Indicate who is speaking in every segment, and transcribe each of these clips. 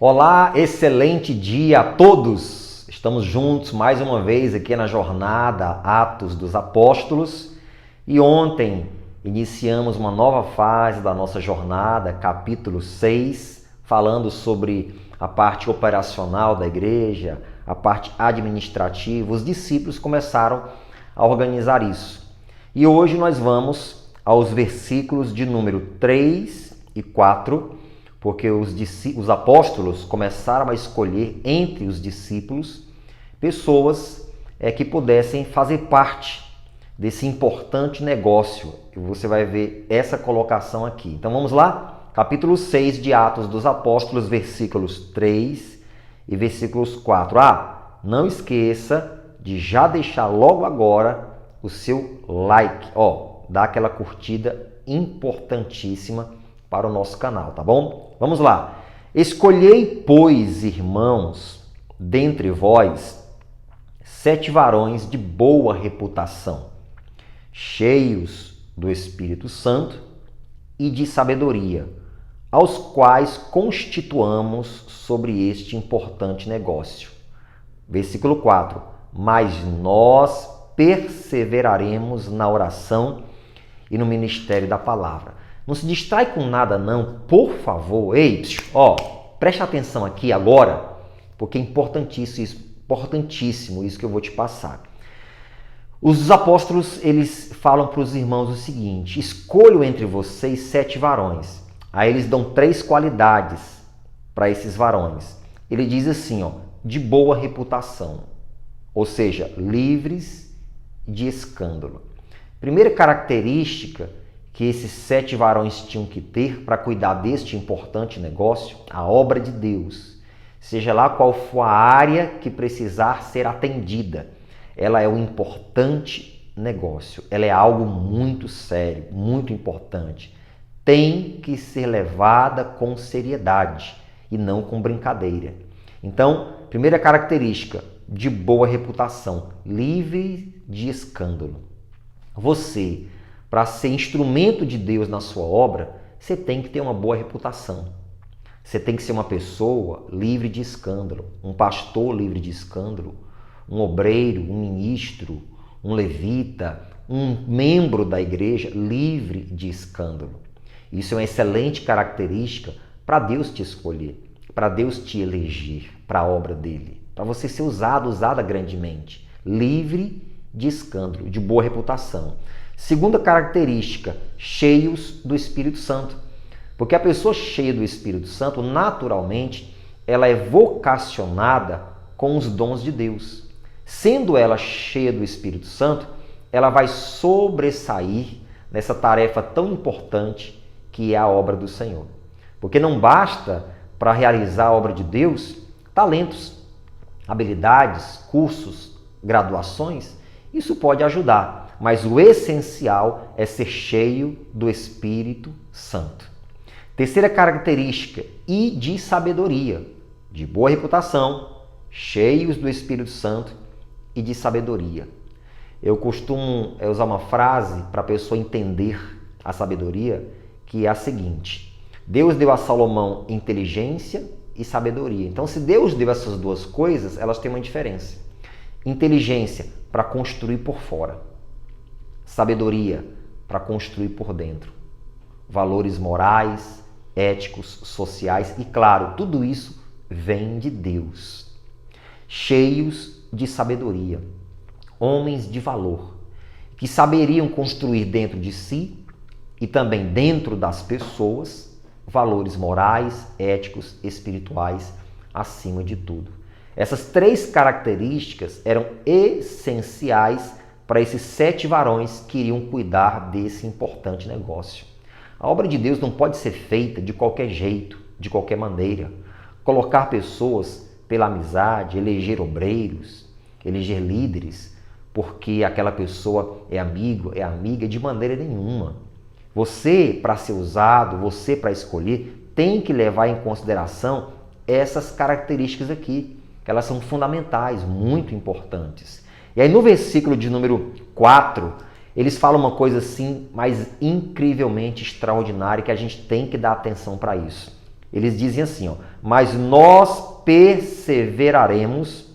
Speaker 1: Olá, excelente dia a todos! Estamos juntos mais uma vez aqui na jornada Atos dos Apóstolos e ontem iniciamos uma nova fase da nossa jornada, capítulo 6, falando sobre a parte operacional da igreja, a parte administrativa. Os discípulos começaram a organizar isso. E hoje nós vamos aos versículos de número 3 e 4, porque os apóstolos começaram a escolher entre os discípulos pessoas que pudessem fazer parte desse importante negócio. E você vai ver essa colocação aqui. Então vamos lá? Capítulo 6 de Atos dos Apóstolos, versículos 3 e versículos 4. Não esqueça de já deixar logo agora o seu like. Dá aquela curtida importantíssima para o nosso canal, tá bom? Vamos lá. Escolhei, pois, irmãos, dentre vós, 7 varões de boa reputação, cheios do Espírito Santo e de sabedoria, aos quais constituamos sobre este importante negócio. Versículo 4. Mas nós perseveraremos na oração e no ministério da palavra. Não se distrai com nada não, por favor. Ei, preste atenção aqui agora, porque é importantíssimo isso que eu vou te passar. Os apóstolos, eles falam para os irmãos o seguinte: escolho entre vocês 7 varões. Aí eles dão 3 qualidades para esses varões. Ele diz assim, de boa reputação, ou seja, livres de escândalo. Primeira característica que esses 7 varões tinham que ter para cuidar deste importante negócio, a obra de Deus, seja lá qual for a área que precisar ser atendida, ela é um importante negócio, ela é algo muito sério, muito importante, tem que ser levada com seriedade e não com brincadeira. Então, primeira característica, de boa reputação, livre de escândalo. Você, para ser instrumento de Deus na sua obra, você tem que ter uma boa reputação. Você tem que ser uma pessoa livre de escândalo, um pastor livre de escândalo, um obreiro, um ministro, um levita, um membro da igreja livre de escândalo. Isso é uma excelente característica para Deus te escolher, para Deus te eleger para a obra dele, para você ser usada grandemente, livre de escândalo, de boa reputação. Segunda característica, cheios do Espírito Santo. Porque a pessoa cheia do Espírito Santo, naturalmente, ela é vocacionada com os dons de Deus. Sendo ela cheia do Espírito Santo, ela vai sobressair nessa tarefa tão importante que é a obra do Senhor. Porque não basta, para realizar a obra de Deus, talentos, habilidades, cursos, graduações. Isso pode ajudar. Mas o essencial é ser cheio do Espírito Santo. Terceira característica, e de sabedoria, de boa reputação, cheios do Espírito Santo e de sabedoria. Eu costumo usar uma frase para a pessoa entender a sabedoria, que é a seguinte: Deus deu a Salomão inteligência e sabedoria. Então, se Deus deu essas duas coisas, elas têm uma diferença. Inteligência para construir por fora. Sabedoria para construir por dentro. Valores morais, éticos, sociais e, claro, tudo isso vem de Deus. Cheios de sabedoria. Homens de valor, que saberiam construir dentro de si e também dentro das pessoas valores morais, éticos, espirituais, acima de tudo. Essas 3 características eram essenciais para esses 7 varões que iriam cuidar desse importante negócio. A obra de Deus não pode ser feita de qualquer jeito, de qualquer maneira. Colocar pessoas pela amizade, eleger obreiros, eleger líderes, porque aquela pessoa é amigo, é amiga, de maneira nenhuma. Você, para ser usado, você, para escolher, tem que levar em consideração essas características aqui, que elas são fundamentais, muito importantes. E aí no versículo de número 4, eles falam uma coisa assim, mas incrivelmente extraordinária, que a gente tem que dar atenção para isso. Eles dizem assim, ó, mas nós perseveraremos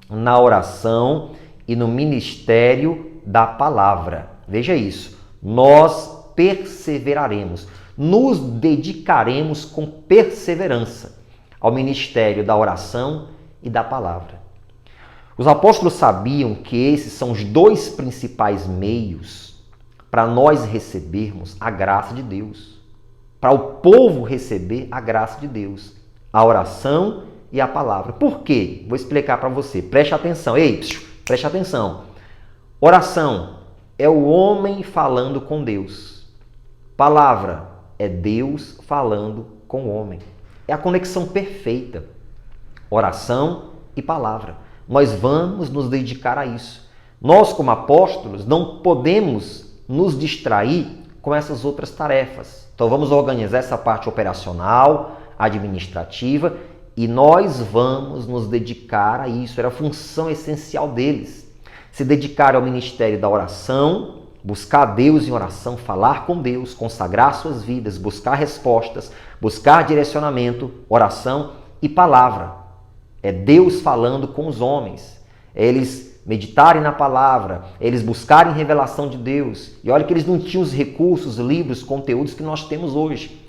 Speaker 1: na oração e no ministério da palavra. Veja isso, nós perseveraremos, nos dedicaremos com perseverança ao ministério da oração e da palavra. Os apóstolos sabiam que esses são os dois principais meios para nós recebermos a graça de Deus, para o povo receber a graça de Deus, a oração e a palavra. Por quê? Vou explicar para você. Preste atenção. Ei, preste atenção. Oração é o homem falando com Deus. Palavra é Deus falando com o homem. É a conexão perfeita. Oração e palavra. Nós vamos nos dedicar a isso. Nós, como apóstolos, não podemos nos distrair com essas outras tarefas. Então vamos organizar essa parte operacional, administrativa, e nós vamos nos dedicar a isso. Era a função essencial deles. Se dedicar ao ministério da oração, buscar Deus em oração, falar com Deus, consagrar suas vidas, buscar respostas, buscar direcionamento, oração e palavra. É Deus falando com os homens. É eles meditarem na palavra, é eles buscarem revelação de Deus. E olha que eles não tinham os recursos, livros, conteúdos que nós temos hoje.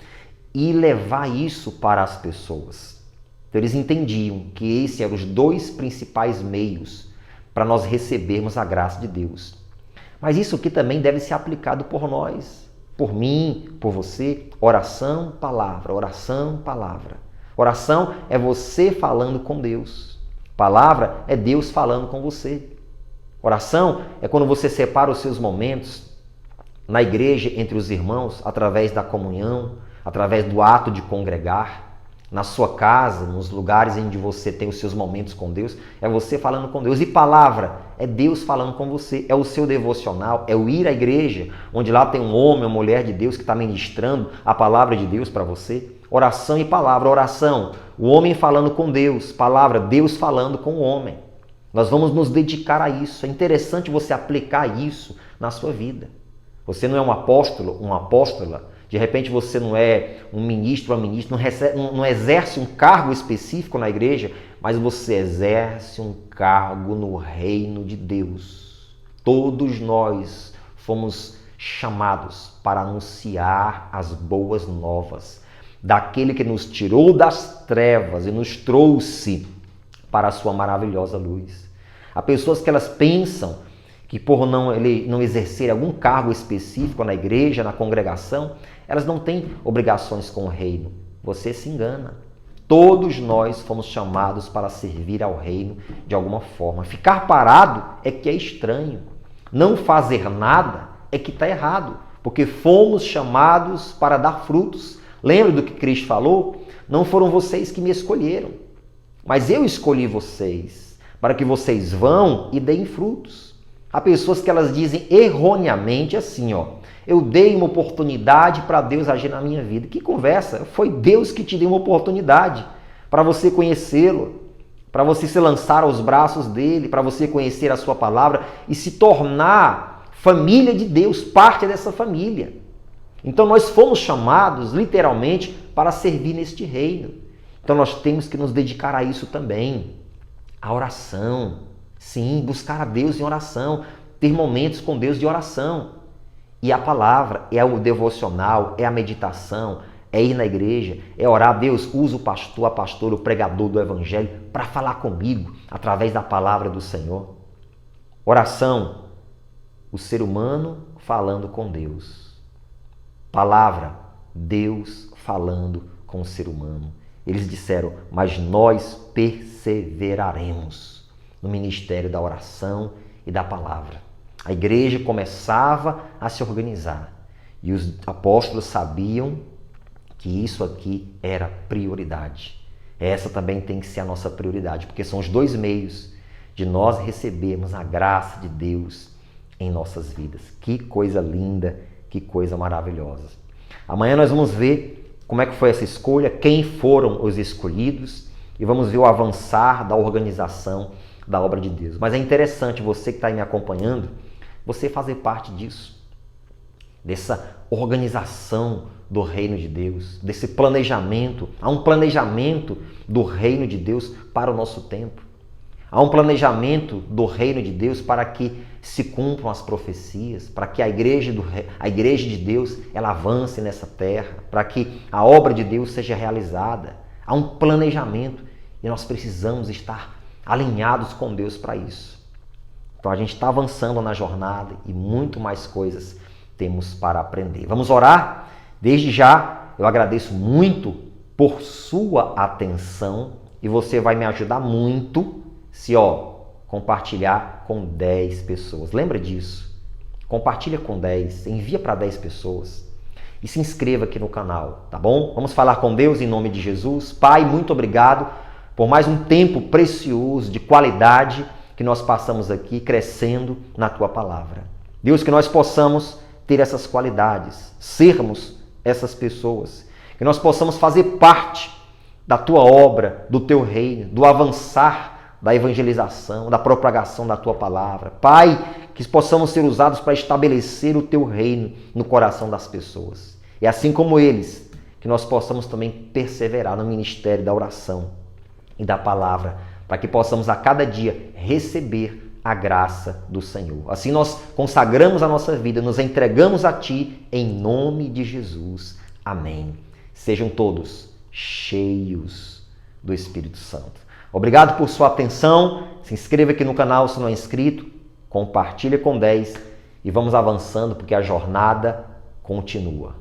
Speaker 1: E levar isso para as pessoas. Então eles entendiam que esses eram os dois principais meios para nós recebermos a graça de Deus. Mas isso aqui também deve ser aplicado por nós, por mim, por você. Oração, palavra, oração, palavra. Oração é você falando com Deus. Palavra é Deus falando com você. Oração é quando você separa os seus momentos na igreja entre os irmãos, através da comunhão, através do ato de congregar. Na sua casa, nos lugares onde você tem os seus momentos com Deus, é você falando com Deus. E palavra é Deus falando com você, é o seu devocional, é o ir à igreja, onde lá tem um homem ou mulher de Deus que está ministrando a palavra de Deus para você. Oração e palavra. Oração, o homem falando com Deus. Palavra, Deus falando com o homem. Nós vamos nos dedicar a isso. É interessante você aplicar isso na sua vida. Você não é um apóstolo, uma apóstola. De repente você não é um ministro ou uma ministra, não exerce um cargo específico na igreja, mas você exerce um cargo no reino de Deus. Todos nós fomos chamados para anunciar as boas novas daquele que nos tirou das trevas e nos trouxe para a sua maravilhosa luz. Há pessoas que elas pensam que por não exercer algum cargo específico na igreja, na congregação, elas não têm obrigações com o reino. Você se engana. Todos nós fomos chamados para servir ao reino de alguma forma. Ficar parado é que é estranho. Não fazer nada é que está errado, porque fomos chamados para dar frutos. Lembra do que Cristo falou? Não foram vocês que me escolheram, mas eu escolhi vocês para que vocês vão e deem frutos. Há pessoas que elas dizem erroneamente assim, ó, eu dei uma oportunidade para Deus agir na minha vida. Que conversa! Foi Deus que te deu uma oportunidade para você conhecê-lo, para você se lançar aos braços dele, para você conhecer a sua palavra e se tornar família de Deus, parte dessa família. Então nós fomos chamados, literalmente, para servir neste reino. Então nós temos que nos dedicar a isso também. A oração. Sim, buscar a Deus em oração. Ter momentos com Deus de oração. E a palavra é o devocional, é a meditação, é ir na igreja, é orar. Deus, usa o pastor, a pastora, o pregador do evangelho para falar comigo através da palavra do Senhor. Oração, o ser humano falando com Deus. Palavra, Deus falando com o ser humano. Eles disseram, mas nós perseveraremos no ministério da oração e da palavra. A igreja começava a se organizar e os apóstolos sabiam que isso aqui era prioridade. Essa também tem que ser a nossa prioridade, porque são os dois meios de nós recebermos a graça de Deus em nossas vidas. Que coisa linda, que coisa maravilhosa. Amanhã nós vamos ver como é que foi essa escolha, quem foram os escolhidos e vamos ver o avançar da organização da obra de Deus. Mas é interessante você que está aí me acompanhando, você fazer parte disso. dessa organização do reino de Deus, desse planejamento. Há um planejamento do reino de Deus para o nosso tempo. Há um planejamento do reino de Deus para que se cumpram as profecias, para que a igreja de Deus ela avance nessa terra, para que a obra de Deus seja realizada. Há um planejamento e nós precisamos estar alinhados com Deus para isso. Então a gente está avançando na jornada e muito mais coisas temos para aprender. Vamos orar? Desde já eu agradeço muito por sua atenção e você vai me ajudar muito se compartilhar com 10 pessoas. Lembra disso? Compartilha com 10, envia para 10 pessoas e se inscreva aqui no canal, tá bom? Vamos falar com Deus em nome de Jesus. Pai, muito obrigado por mais um tempo precioso, de qualidade que nós passamos aqui crescendo na Tua Palavra. Deus, que nós possamos ter essas qualidades, sermos essas pessoas, que nós possamos fazer parte da Tua obra, do Teu reino, do avançar da evangelização, da propagação da Tua Palavra. Pai, que possamos ser usados para estabelecer o Teu reino no coração das pessoas. E assim como eles, que nós possamos também perseverar no ministério da oração e da palavra, para que possamos a cada dia receber a graça do Senhor. Assim nós consagramos a nossa vida, nos entregamos a Ti, em nome de Jesus. Amém. Sejam todos cheios do Espírito Santo. Obrigado por sua atenção. Se inscreva aqui no canal se não é inscrito. Compartilha com 10 e vamos avançando porque a jornada continua.